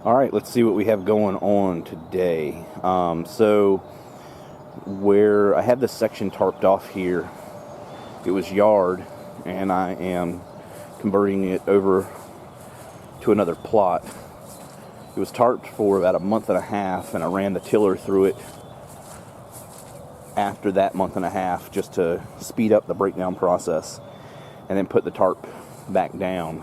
All right, let's see what we have going on today. So where I have this section tarped off here, it was yard, and I am converting it over to another plot. It was tarped for about a month and a half, and I ran the tiller through it after that month and a half just to speed up the breakdown process, and then put the tarp back down.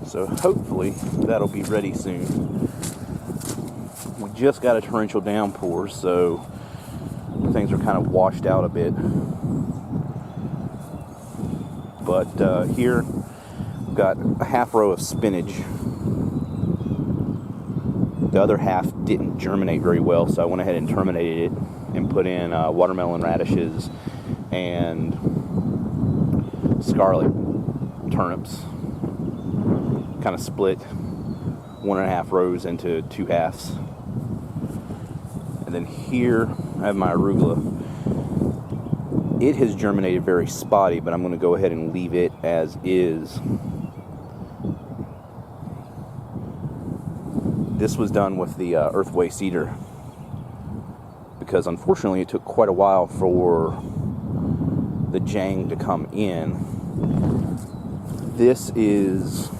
So hopefully that'll be ready soon. We just got a torrential downpour, so things are kind of washed out a bit. But here we've got a half row of spinach. The other half didn't germinate very well, so I went ahead and terminated it and put in watermelon radishes and scarlet turnips. Kind of split 1.5 rows into 2 halves. And then here I have my arugula. It has germinated very spotty, but I'm going to go ahead and leave it as is. This was done with the earthway seeder, because unfortunately it took quite a while for the jang to come in. This is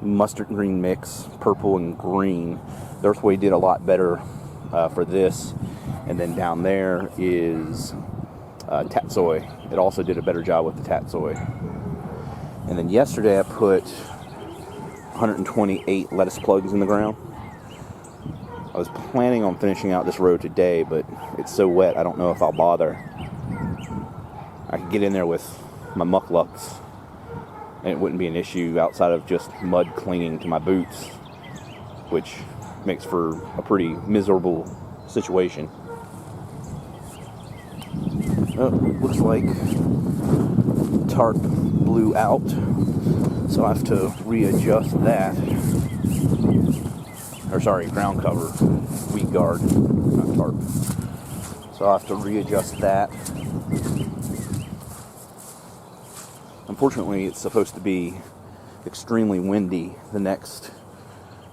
mustard green mix, purple and green. The earthway did a lot better for this. And then down there is tatsoi. It also did a better job with the tatsoi. And then yesterday I put 128 lettuce plugs in the ground. I was planning on finishing out this row today, but it's so wet I don't know if I'll bother. I could get in there with my mucklucks and it wouldn't be an issue outside of just mud clinging to my boots, which makes for a pretty miserable situation. Oh, looks like tarp blew out, so I have to readjust that. Or sorry, ground cover, weed guard, not tarp. So I'll have to readjust that. Unfortunately, it's supposed to be extremely windy the next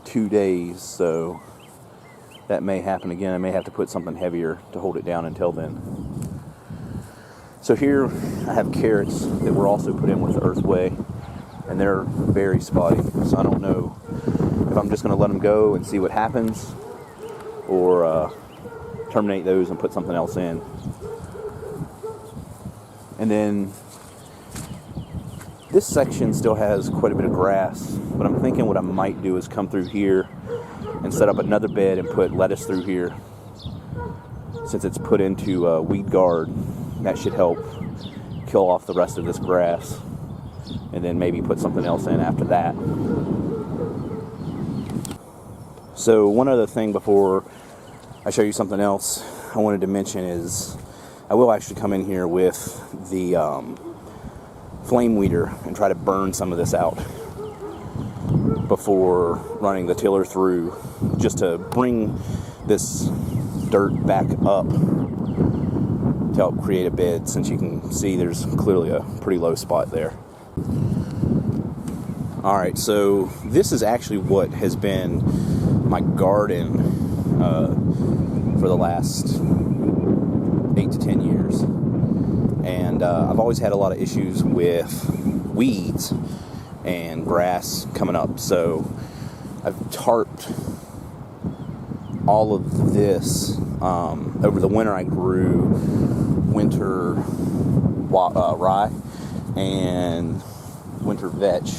2 days, so that may happen again. I may have to put something heavier to hold it down until then. So here I have carrots that were also put in with the earthway, and they're very spotty. So I don't know if I'm just going to let them go and see what happens, or terminate those and put something else in. And then this section still has quite a bit of grass, but I'm thinking what I might do is come through here and set up another bed and put lettuce through here. Since it's put into weed guard, that should help kill off the rest of this grass, and then maybe put something else in after that. So one other thing before I show you something else I wanted to mention is I will actually come in here with the flame weeder and try to burn some of this out before running the tiller through, just to bring this dirt back up to help create a bed, since you can see there's clearly a pretty low spot there. Alright, so this is actually what has been my garden for the last 8 to 10 years. And I've always had a lot of issues with weeds and grass coming up. So I've tarped all of this. Over the winter I grew winter rye and winter vetch.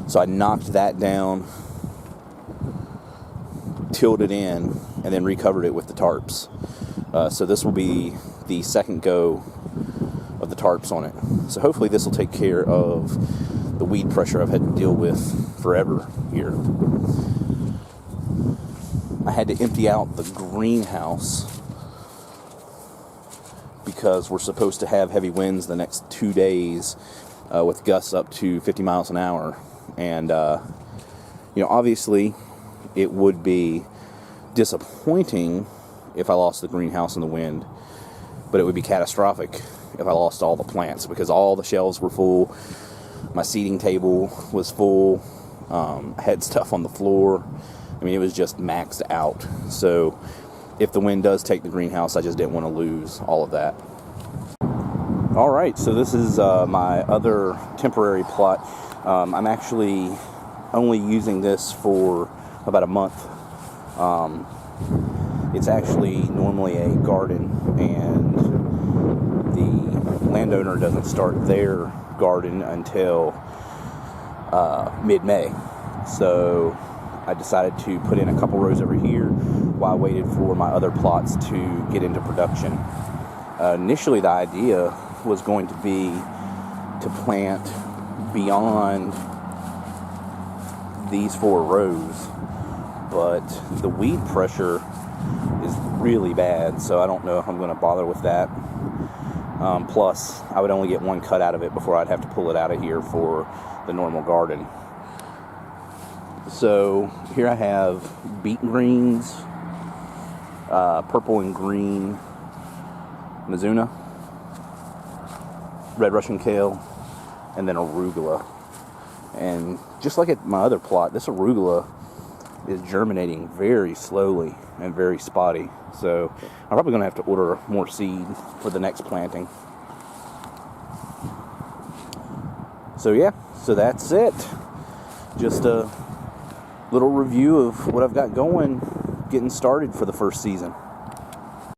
So I knocked that down, tilled it in, and then recovered it with the tarps. So this will be the second go of the tarps on it. So hopefully this will take care of the weed pressure I've had to deal with forever here. I had to empty out the greenhouse because we're supposed to have heavy winds the next 2 days with gusts up to 50 miles an hour. And, obviously it would be disappointing if I lost the greenhouse in the wind, but it would be catastrophic if I lost all the plants, because all the shelves were full My seating table was full. I had stuff on the floor. I mean, it was just maxed out. So if the wind does take the greenhouse, I just didn't want to lose all of that. All right, so this is my other temporary plot. I'm actually only using this for about a month. It's actually normally a garden, and the landowner doesn't start their garden until mid-May. So I decided to put in a couple rows over here while I waited for my other plots to get into production. Initially, the idea was going to be to plant beyond these 4 rows, but the weed pressure is really bad, so I don't know if I'm going to bother with that. Plus, I would only get 1 cut out of it before I'd have to pull it out of here for the normal garden. So here I have beet greens, purple and green Mizuna, red Russian kale, and then arugula. And just like at my other plot, this arugula is germinating very slowly and very spotty. So I'm probably going to have to order more seed for the next planting. So yeah, so that's it. Just a little review of what I've got going, getting started for the first season.